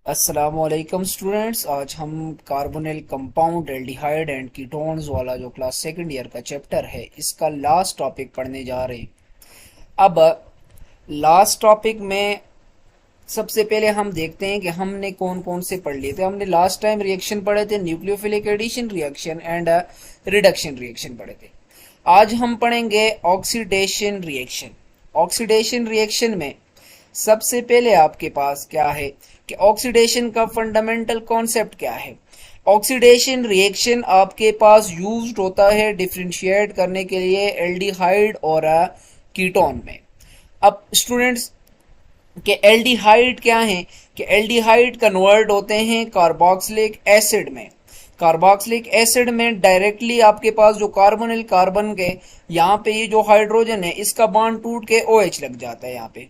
अस्सलामुअलैकुम स्टूडेंट्स। आज हम carbonyl compound aldehyde and ketones वाला जो क्लास सेकंड ईयर का चैप्टर है इसका लास्ट टॉपिक पढ़ने जा रहे हैं। अब लास्ट टॉपिक में सबसे पहले हम देखते हैं कि हमने कौन कौन से पढ़ लिए थे। हमने लास्ट टाइम रिएक्शन पढ़े थे, nucleophilic addition reaction and reduction reaction पढ़े थे। आज हम पढ़ेंगे ऑक्सीडेशन रिएक्शन। ऑक्सीडेशन रिएक्शन में सबसे पहले आपके पास क्या है कि ऑक्सीडेशन का फंडामेंटल कॉन्सेप्ट क्या है। ऑक्सीडेशन रिएक्शन आपके पास यूज्ड होता है डिफरेंशिएट करने के लिए एल्डिहाइड और कीटोन में। अब स्टूडेंट्स कि एल्डिहाइड क्या है कि एल्डिहाइड कन्वर्ट होते हैं कार्बोक्सिलिक एसिड में। कार्बोक्सिलिक एसिड में डायरेक्टली आपके पास जो कार्बोनिल कार्बन के यहाँ पे ये जो हाइड्रोजन है इसका बॉन्ड टूट के OH लग जाता है यहाँ पे।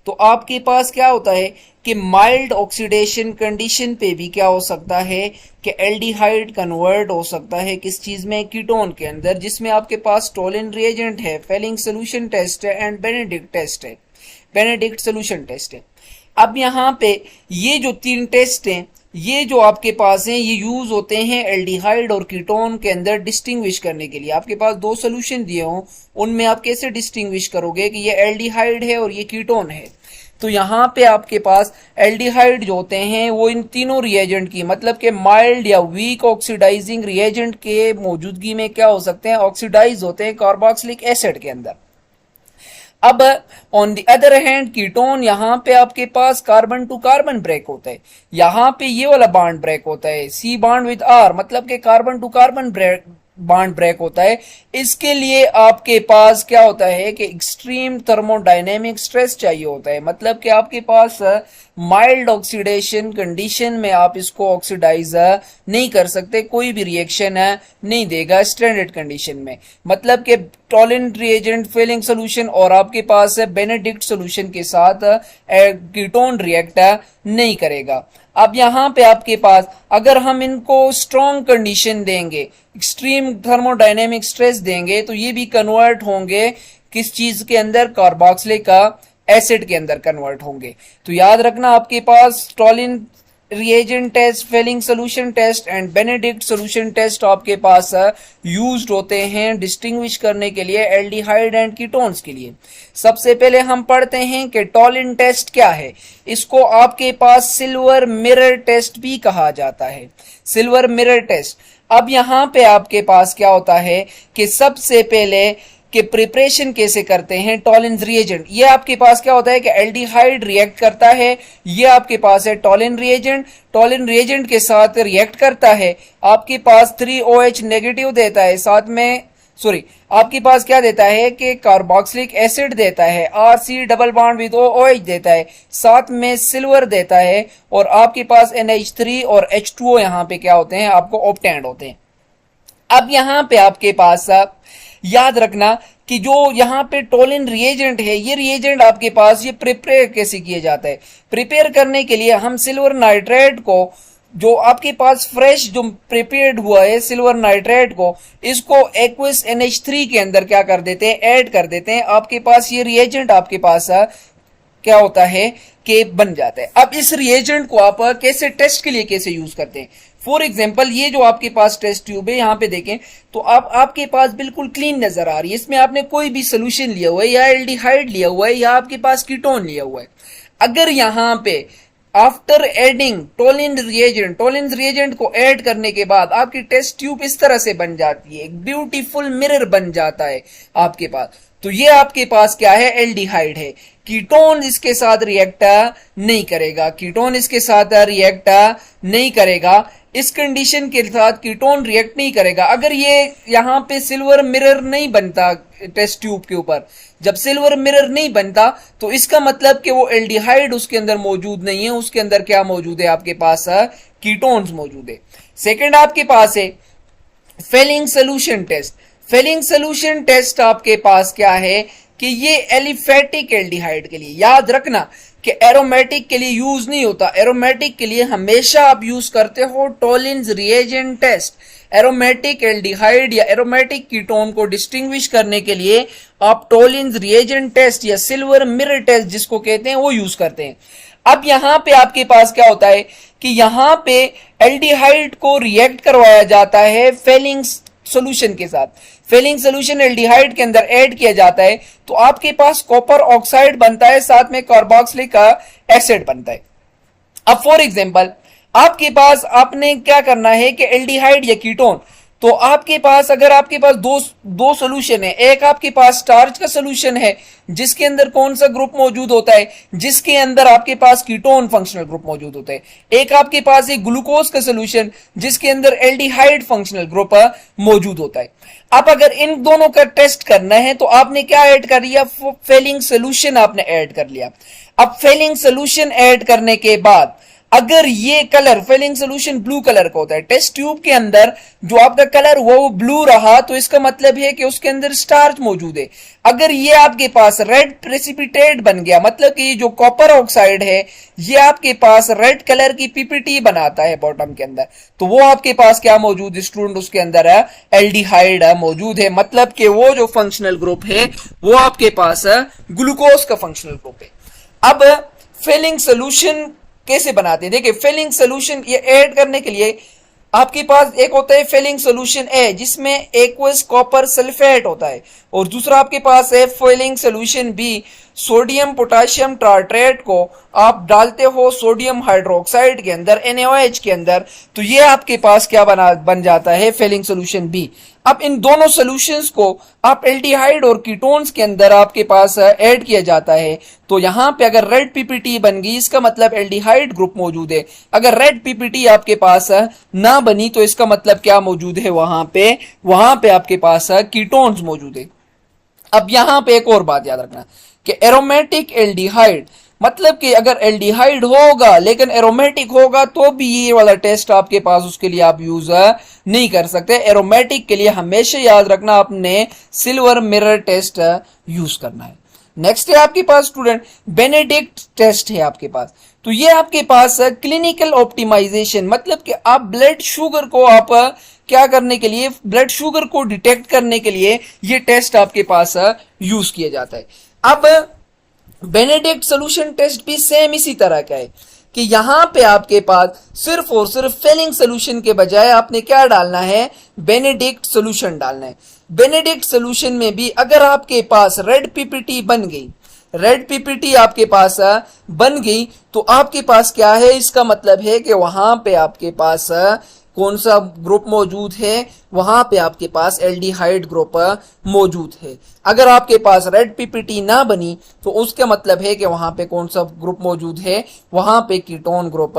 तो आपके पास क्या होता है कि माइल्ड ऑक्सीडेशन कंडीशन पे भी क्या हो सकता है कि एल्डिहाइड कन्वर्ट हो सकता है किस चीज में, कीटोन के अंदर, जिसमें आपके पास टोलिन रिएजेंट है, फेलिंग सोल्यूशन टेस्ट है एंड बेनेडिक्ट टेस्ट है, बेनेडिक्ट सोल्यूशन टेस्ट है। अब यहाँ पे ये जो तीन टेस्ट हैं ये जो आपके पास हैं ये यूज होते हैं एल्डिहाइड और कीटोन के अंदर डिस्टिंग्विश करने के लिए। आपके पास दो सोल्यूशन दिए हों उनमें आप कैसे डिस्टिंग्विश करोगे कि ये एल्डिहाइड है और ये कीटोन है। तो यहाँ पे आपके पास एल्डिहाइड जो होते हैं वो इन तीनों रिएजेंट की मतलब के माइल्ड या वीक ऑक्सीडाइजिंग रिएजेंट के मौजूदगी में क्या हो सकते हैं, ऑक्सीडाइज होते हैं कार्बोक्सिलिक एसिड के अंदर। अब on the other hand ketone यहाँ पे आपके पास कार्बन टू कार्बन ब्रेक होता है। यहाँ पे ये वाला बॉन्ड ब्रेक होता है C बॉन्ड विद R मतलब के carbon to carbon bond break होता है। इसके लिए आपके पास क्या होता है कि एक्सट्रीम थर्मोडायनेमिक स्ट्रेस चाहिए होता है, मतलब कि आपके पास माइल्ड ऑक्सीडेशन कंडीशन में आप इसको ऑक्सीडाइज नहीं कर सकते, कोई भी रिएक्शन नहीं देगा स्टैंडर्ड कंडीशन में। मतलब कि टोलेंट रिएजेंट फेलिंग सोल्यूशन और आपके पास बेनेडिक्ट सोल्यूशन के साथ कीटोन रिएक्ट नहीं करेगा। अब यहाँ पे आपके पास अगर हम इनको स्ट्रॉन्ग कंडीशन देंगे, एक्सट्रीम थर्मोडायनेमिक स्ट्रेस देंगे तो ये भी कन्वर्ट होंगे किस चीज के अंदर, कार्बोक्सिलिक एसिड के अंदर कन्वर्ट होंगे। तो याद रखना आपके पास Tollens reagent test, Fehling solution test and Benedict solution test आपके पास यूज्ड होते हैं डिस्टिंग्विश करने के लिए एल्डिहाइड एंड कीटोन्स के लिए। सबसे पहले हम पढ़ते हैं कि टोलिन टेस्ट क्या है। इसको आपके पास सिल्वर मिरर टेस्ट भी कहा जाता है, सिल्वर मिरर टेस्ट। अब यहाँ पे आपके पास क्या होता है कि सबसे पहले कि प्रिपरेशन कैसे करते हैं टोलिन रिएजेंट। ये आपके पास क्या होता है कि एल्डिहाइड रिएक्ट करता है, ये आपके पास है टोलिन रिएजेंट, टोलिन रिएजेंट के साथ रिएक्ट करता है, आपके पास 3OH नेगेटिव देता है, साथ में आपके पास क्या देता है कि कार्बोक्सिलिक एसिड देता है, RC double bond with OH देता है, साथ में सिल्वर देता है और आपके पास NH3 और H2O यहाँ पे क्या होते हैं, आपको ऑब्टेन्ड होते हैं। अब यहाँ पे आपके पास याद रखना कि जो यहाँ पे टोलिन रिएजेंट है ये रिएजेंट आपके पास ये प्रिपेयर कैसे किया जाता है। प्रिपेयर करने के लिए हम सिल्वर नाइट्रेट को जो आपके पास फ्रेश जो प्रिपेयर्ड हुआ है सिल्वर नाइट्रेट को इसको एक्वस NH3 के अंदर क्या कर देते हैं, ऐड कर देते हैं। आपके पास ये रिएजेंट आपके पास क्या होता है कि बन जाता है। अब इस रिएजेंट को आप कैसे टेस्ट के लिए कैसे यूज करते हैं। फॉर एग्जाम्पल ये जो आपके पास टेस्ट ट्यूब है यहाँ पे देखें तो आपके पास बिल्कुल क्लीन नजर आ रही है, इसमें आपने कोई भी सोल्यूशन लिया हुआ है या एल्डिहाइड लिया हुआ है या आपके पास कीटोन लिया हुआ है। अगर यहाँ पे आफ्टर एडिंग टोलिन रिएजेंट को ऐड करने के बाद आपकी टेस्ट ट्यूब इस तरह से बन जाती है, एक ब्यूटीफुल मिरर बन जाता है आपके पास। तो ये आपके पास क्या है, एल्डिहाइड है। कीटोन इसके साथ रिएक्ट नहीं करेगा, कीटोन इसके साथ रिएक्ट नहीं करेगा, इस कंडीशन के साथ कीटोन रिएक्ट नहीं करेगा। अगर ये यहाँ पे सिल्वर मिरर नहीं बनता टेस्ट ट्यूब के ऊपर, जब सिल्वर मिरर नहीं बनता तो इसका मतलब कि वो एल्डिहाइड उसके अंदर मौजूद नहीं है, उसके अंदर क्या मौजूद है, आपके पास कीटोन्स मौजूद है। सेकंड आपके पास है Fehling solution test. Fehling solution test आपके पास क्या है कि ये एलिफेटिक एल्डिहाइड के लिए, याद रखना कि एरोमेटिक के लिए यूज नहीं होता, एरोमेटिक के लिए हमेशा आप यूज करते हो Tollens reagent test. Aromatic aldehyde या एरोमेटिक कीटोन को डिस्टिंग्विश करने के लिए आप टोलिन रिएजेंट टेस्ट या सिल्वर मिरर टेस्ट जिसको कहते हैं वो यूज करते हैं। अब यहां पे आपके पास क्या होता है कि यहां पे एल्डिहाइड को रिएक्ट करवाया जाता है फेलिंग सोल्यूशन के साथ। फेलिंग सोल्यूशन एल्डिहाइड के अंदर ऐड किया जाता है तो आपके पास कॉपर ऑक्साइड बनता है, साथ में कार्बोक्सिलिक एसिड बनता है। अब फॉर एग्जांपल आपके पास आपने क्या करना है कि एल्डिहाइड या कीटोन, तो आपके पास अगर आपके पास दो सोल्यूशन है, एक आपके पास स्टार्च का सोल्यूशन है जिसके अंदर कौन सा ग्रुप मौजूद होता है, जिसके अंदर आपके पास कीटोन फंक्शनल ग्रुप मौजूद होता है। एक आपके पास एक ग्लूकोज का सोल्यूशन जिसके अंदर एल्डिहाइड फंक्शनल ग्रुप मौजूद होता है। अब अगर इन दोनों का टेस्ट करना है तो आपने क्या ऐड कर लिया, फेलिंग सोल्यूशन आपने ऐड कर लिया। अब फेलिंग सोल्यूशन ऐड करने के बाद अगर ये colour Fehling solution blue colour का होता है, टेस्ट ट्यूब के अंदर जो आपका कलर वो ब्लू रहा तो इसका मतलब है कि उसके अंदर स्टार्च मौजूद है। अगर ये आपके पास रेड प्रेसिपिटेट बन गया, मतलब कि जो कॉपर ऑक्साइड है ये आपके पास रेड कलर की पीपीटी बनाता है बॉटम के अंदर, तो वो आपके पास क्या मौजूद है स्टूडेंट, उसके अंदर एल्डिहाइड मौजूद है, मतलब कि वो जो फंक्शनल ग्रुप है वो आपके पास ग्लूकोज का फंक्शनल ग्रुप है। अब फेलिंग सोल्यूशन कैसे बनाते हैं, देखिए फेलिंग सोल्यूशन ये ऐड करने के लिए आपके पास एक होता है फेलिंग सोल्यूशन ए जिसमें एक्वस कॉपर सल्फेट होता है, और दूसरा आपके पास है Fehling solution B, sodium potassium tartrate को आप डालते हो सोडियम हाइड्रोक्साइड के अंदर NaOH के अंदर, तो ये आपके पास क्या बन जाता है फेलिंग सोल्यूशन बी। अब इन दोनों सॉल्यूशंस को आप एल्डिहाइड और कीटोन्स के अंदर आपके पास ऐड किया जाता है, तो यहां पे अगर रेड पीपीटी बन गई इसका मतलब एल्डिहाइड ग्रुप मौजूद है। अगर रेड पीपीटी आपके पास ना बनी तो इसका मतलब क्या मौजूद है, वहां पे आपके पास कीटोन्स मौजूद है। अब यहां पे एक और बात याद रखना कि एरोमेटिक एल्डिहाइड, मतलब कि अगर एल्डिहाइड होगा लेकिन एरोमेटिक होगा तो भी ये वाला टेस्ट आपके पास उसके लिए आप यूज नहीं कर सकते। एरोमेटिक के लिए हमेशा याद रखना आपने सिल्वर मिरर टेस्ट यूज करना है। नेक्स्ट है आपके पास स्टूडेंट बेनेडिक्ट टेस्ट है आपके पास, तो ये आपके पास क्लिनिकल ऑप्टिमाइजेशन, मतलब कि आप ब्लड शुगर को आप क्या करने के लिए, ब्लड शुगर को डिटेक्ट करने के लिए ये टेस्ट आपके पास यूज किया जाता है। अब बेनेडिक्ट सोल्यूशन टेस्ट भी सेम इसी तरह का है कि यहां पे आपके पास सिर्फ और सिर्फ फेलिंग सोल्यूशन के बजाय आपने क्या डालना है, बेनेडिक्ट सोल्यूशन डालना है। बेनेडिक्ट सोल्यूशन में भी अगर आपके पास रेड पीपीटी बन गई, रेड पीपीटी आपके पास बन गई तो आपके पास क्या है, इसका मतलब है कि वहां पे आपके पास कौन सा ग्रुप मौजूद है, वहां पे आपके पास एल्डिहाइड ग्रुप मौजूद है। अगर आपके पास रेड पीपीटी ना बनी तो उसका मतलब है कि वहां पे कौन सा ग्रुप मौजूद है, वहां पे कीटोन ग्रुप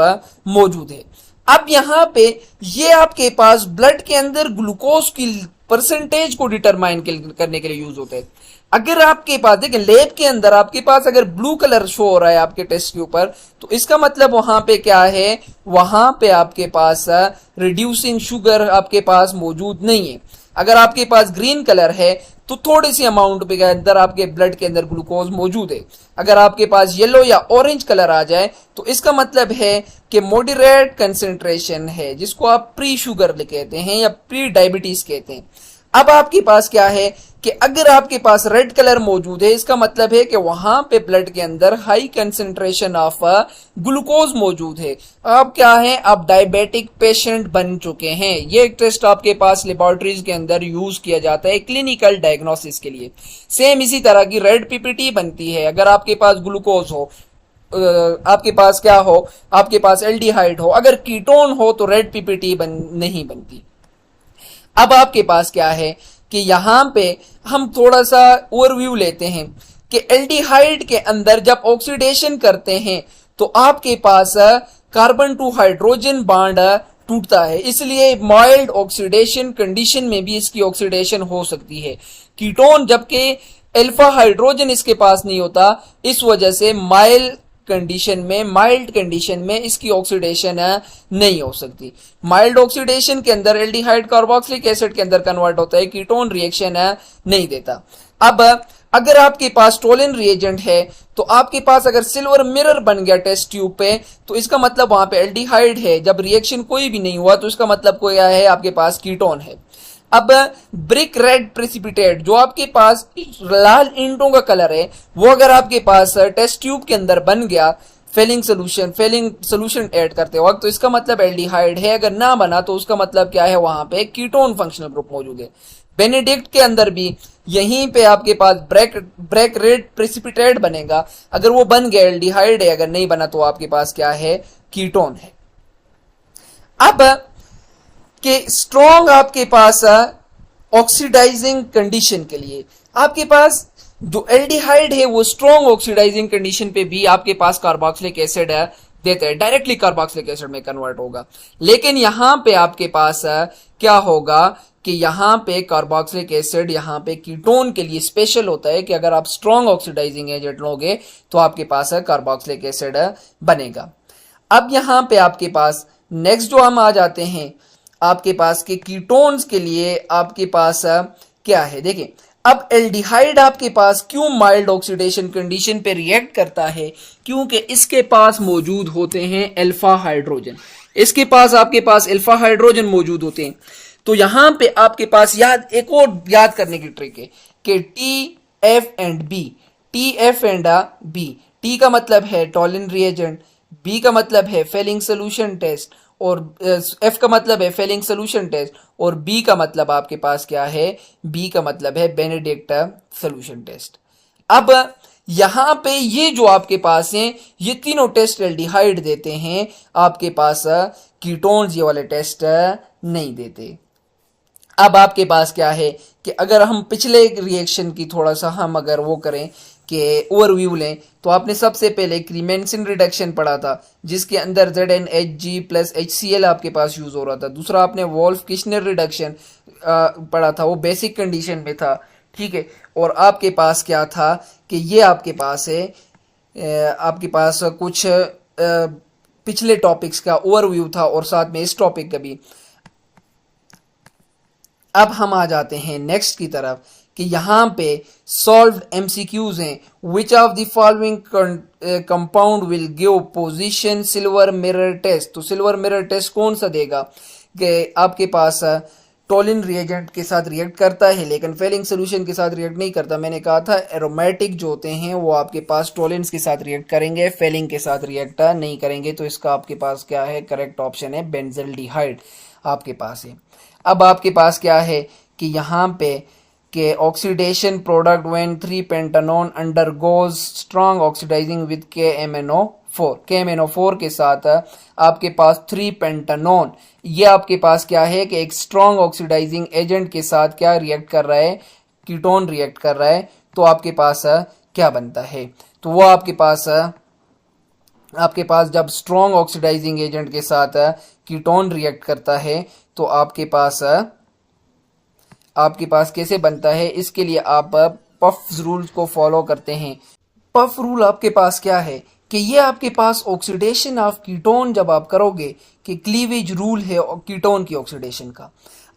मौजूद है। अब यहां पे ये आपके पास ब्लड के अंदर ग्लूकोज की परसेंटेज को डिटरमाइन करने के लिए यूज होता है। अगर आपके पास देखिए लैब के अंदर आपके पास अगर ब्लू कलर शो हो रहा है आपके टेस्ट के ऊपर, तो इसका मतलब वहां पे क्या है, वहां पे आपके पास रिड्यूसिंग शुगर आपके पास मौजूद नहीं है। अगर आपके पास ग्रीन कलर है तो थोड़ी सी अमाउंट के अंदर आपके ब्लड के अंदर ग्लूकोज मौजूद है। अगर आपके पास येलो या ऑरेंज कलर आ जाए तो इसका मतलब है कि मॉडरेट कंसेंट्रेशन है, जिसको आप प्री शुगर कहते हैं या प्री डायबिटीज कहते हैं। अब आपके पास क्या है कि अगर आपके पास रेड कलर मौजूद है इसका मतलब है कि वहां पे ब्लड के अंदर हाई कंसेंट्रेशन ऑफ ग्लूकोज मौजूद है। अब क्या है, आप डायबिटिक पेशेंट बन चुके हैं। ये टेस्ट आपके पास लेबोरेटरीज के अंदर यूज किया जाता है क्लिनिकल डायग्नोसिस के लिए। सेम इसी तरह की रेड पीपीटी बनती है अगर आपके पास ग्लूकोज हो, आपके पास क्या हो, आपके पास एल्डिहाइड हो। अगर कीटोन हो तो रेड पीपीटी नहीं बनती। अब आपके पास क्या है कि यहां पे हम थोड़ा सा ओवरव्यू लेते हैं कि एल्डिहाइड के अंदर जब ऑक्सीडेशन करते हैं तो आपके पास कार्बन टू हाइड्रोजन बॉन्ड टूटता है, इसलिए माइल्ड ऑक्सीडेशन कंडीशन में भी इसकी ऑक्सीडेशन हो सकती है। कीटोन जबकि अल्फा हाइड्रोजन इसके पास नहीं होता, इस वजह से माइल्ड कंडीशन में इसकी ऑक्सीडेशन नहीं हो सकती। माइल्ड ऑक्सीडेशन के अंदर एल्डिहाइड कार्बोक्सिलिक एसिड के अंदर कन्वर्ट होता है, कीटोन रिएक्शन नहीं देता। अब अगर आपके पास टोलिन रिएजेंट है तो आपके पास अगर सिल्वर मिरर बन गया टेस्ट ट्यूब पे तो इसका मतलब वहां पे एल्डिहाइड है। जब रिएक्शन कोई भी नहीं हुआ तो इसका मतलब कोई है आपके पास कीटोन है। अब ब्रिक रेड प्रेसिपिटेट जो आपके पास लाल ईंटों का कलर है वो अगर आपके पास टेस्ट ट्यूब के अंदर बन गया, फेलिंग सोल्यूशन ऐड करते वक्त, तो इसका मतलब एल्डिहाइड है। अगर ना बना तो उसका मतलब क्या है, वहां पे कीटोन फंक्शनल ग्रुप मौजूद है। बेनेडिक्ट के अंदर भी यहीं पे आपके पास ब्रेक रेड प्रेसिपिटेट बनेगा। अगर वो बन गया एल्डिहाइड है, अगर नहीं बना तो आपके पास क्या है, कीटोन है। अब के स्ट्रॉन्ग आपके पास ऑक्सीडाइजिंग कंडीशन के लिए आपके पास जो एल्डिहाइड है वो स्ट्रॉन्ग ऑक्सीडाइजिंग कंडीशन पे भी आपके पास कार्बोक्सिलिक एसिड देते हैं, डायरेक्टली कार्बोक्सिलिक एसिड में कन्वर्ट होगा। लेकिन यहां पे आपके पास क्या होगा कि यहां पे कार्बोक्सिलिक एसिड यहां पे कीटोन के लिए स्पेशल होता है कि अगर आप स्ट्रॉन्ग ऑक्सीडाइजिंग एजेंट लोगे तो आपके पास कार्बोक्सिलिक एसिड बनेगा। अब यहां पे आपके पास नेक्स्ट जो हम आ जाते हैं आपके पास के कीटोन्स के लिए आपके पास क्या है, देखिए अब एल्डिहाइड आपके पास क्यों माइल्ड ऑक्सीडेशन कंडीशन पे रिएक्ट करता है, क्योंकि इसके पास मौजूद होते हैं अल्फा हाइड्रोजन। इसके पास आपके पास अल्फा हाइड्रोजन मौजूद होते हैं। तो यहां पे आपके पास एक और याद करने की ट्रिक है कि T F and B, T F and B, T का मतलब है टॉलिन रिएजेंट, बी का मतलब है फेलिंग सोल्यूशन टेस्ट, और एफ का मतलब है फेलिंग सोल्यूशन टेस्ट, और बी का मतलब आपके पास क्या है, बी का मतलब है बेनेडिक्ट सोल्यूशन टेस्ट। अब यहां पे ये जो आपके पास हैं ये तीनों टेस्ट एल्डिहाइड देते हैं, आपके पास कीटोन्स ये वाले टेस्ट नहीं देते। अब आपके पास क्या है कि अगर हम पिछले रिएक्शन की थोड़ा सा हम अगर वो करें कि ओवरव्यू लें, तो आपने सबसे पहले क्रीमेंसिन रिडक्शन पढ़ा था जिसके अंदर ZnHg प्लस HCl आपके पास यूज हो रहा था। दूसरा आपने वोल्फ किश्नर रिडक्शन पढ़ा था, वो बेसिक कंडीशन में था, ठीक है। और आपके पास क्या था कि ये आपके पास है आपके पास कुछ पिछले टॉपिक्स का ओवरव्यू था और साथ में इस टॉपिक का भी। अब हम आ जाते हैं नेक्स्ट की तरफ कि यहां पे सॉल्व्ड एमसीक्यूज हैं। Which of the following compound will give positive silver mirror test. तो सिल्वर मिरर टेस्ट कौन सा देगा कि आपके पास टोलिन रिएजेंट के साथ रिएक्ट करता है लेकिन फेलिंग सोल्यूशन के साथ रिएक्ट नहीं करता। मैंने कहा था एरोमेटिक जो होते हैं वो आपके पास टोलिन्स के साथ रिएक्ट करेंगे, फेलिंग के साथ रिएक्ट नहीं करेंगे। तो इसका आपके पास क्या है, करेक्ट ऑप्शन है बेंजल्डिहाइड आपके पास है। अब आपके पास क्या है कि यहाँ पे के oxidation product when 3 pentanone undergoes strong oxidising with KMnO4, KMnO4 के साथ आपके पास 3 पेंटानोन, ये आपके पास क्या है कि एक स्ट्रॉन्ग ऑक्सीडाइजिंग एजेंट के साथ क्या रिएक्ट कर रहा है, कीटोन रिएक्ट कर रहा है। तो आपके पास क्या बनता है, तो वो आपके पास जब स्ट्रॉन्ग ऑक्सीडाइजिंग एजेंट के साथ कीटोन रिएक्ट करता है तो आपके पास कैसे बनता है, इसके लिए आप पफ रूल को फॉलो करते हैं। पफ रूल आपके पास क्या है कि ये आपके पास ऑक्सीडेशन ऑफ कीटोन जब आप करोगे कि क्लीवेज रूल है कीटोन की ऑक्सीडेशन का।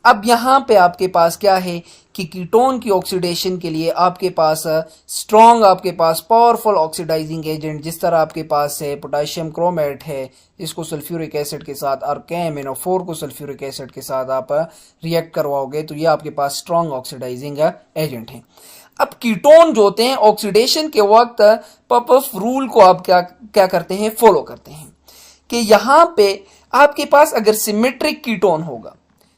अब यहाँ पे आपके पास क्या है कि कीटोन की ऑक्सीडेशन के लिए आपके पास स्ट्रॉन्ग आपके पास पावरफुल ऑक्सीडाइजिंग एजेंट, जिस तरह आपके पास है पोटेशियम क्रोमेट है, इसको सल्फ्यूरिक एसिड के साथ, और KMnO4 को सल्फ्यूरिक एसिड के साथ आप रिएक्ट करवाओगे तो ये आपके पास स्ट्रॉन्ग ऑक्सीडाइजिंग एजेंट है। अब कीटोन जो होते हैं ऑक्सीडेशन के वक्त पफ रूल को आप क्या करते हैं, फॉलो करते हैं कि यहां पे आपके पास अगर सिमेट्रिक कीटोन होगा,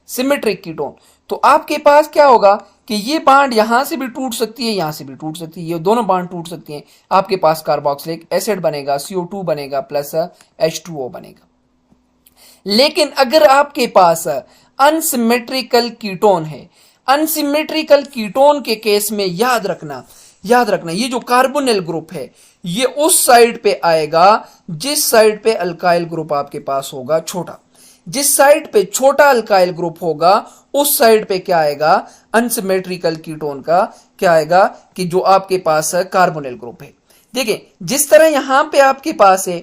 सिमेट्रिक कीटोन, तो आपके पास क्या होगा कि ये बांड यहां से भी टूट सकती है, यहां से भी टूट सकती है, ये दोनों बांड टूट सकती हैं। आपके पास कार्बोक्सिलिक एसिड बनेगा, CO2 बनेगा प्लस H2O बनेगा। लेकिन अगर आपके पास अनसिमेट्रिकल कीटोन है, अनसिमेट्रिकल कीटोन के केस में याद रखना ये जो कार्बोनिल ग्रुप है ये उस साइड पे आएगा जिस साइड पे अल्काइल ग्रुप आपके पास होगा छोटा। जिस साइड पे छोटा अल्काइल ग्रुप होगा उस साइड पे क्या आएगा, अनसिमेट्रिकल कीटोन का क्या आएगा कि जो आपके पास कार्बोनिल ग्रुप है। देखिए जिस तरह यहां पे आपके पास है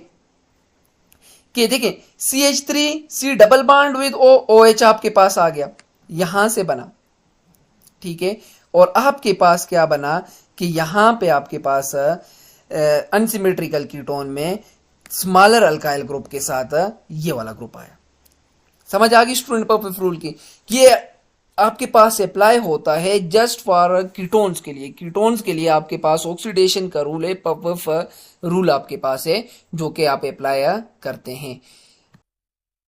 कि देखिए CH3C double bond with OH आपके पास आ गया, यहां से बना, ठीक है। और आपके पास क्या बना कि यहां पे आपके पास अनसिमेट्रिकल कीटोन में स्मॉलर अल्काइल ग्रुप के साथ ये वाला ग्रुप आया। समझ आ गई स्टूडेंट पफ रूल की। ये आपके पास अप्लाई होता है जस्ट फॉर कीटोन्स के लिए। कीटोन्स के लिए आपके पास ऑक्सीडेशन का रूल है, पफ रूल आपके पास है, जो कि आप अप्लाई करते हैं।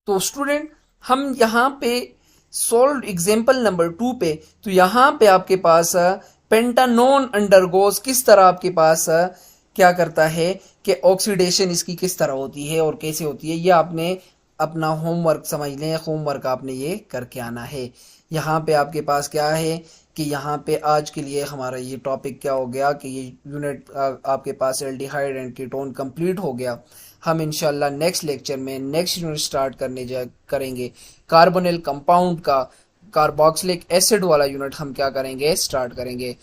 तो स्टूडेंट हम यहाँ पे सॉल्व एग्जाम्पल नंबर 2 पे, तो यहाँ पे आपके पास पेंटानोन अंडरगोज किस तरह आपके पास क्या करता है कि ऑक्सीडेशन इसकी किस तरह होती है और कैसे होती है, ये आपने अपना होमवर्क समझ लें, होमवर्क आपने ये करके आना है। यहाँ पे आपके पास क्या है कि यहाँ पे आज के लिए हमारा ये टॉपिक क्या हो गया कि ये यूनिट आपके पास एल्डिहाइड एंड कीटोन कंप्लीट हो गया। हम इंशाल्लाह नेक्स्ट लेक्चर में नेक्स्ट यूनिट स्टार्ट करेंगे कार्बोनिल कंपाउंड का, कार्बोक्सिलिक एसिड वाला यूनिट हम क्या करेंगे, स्टार्ट करेंगे।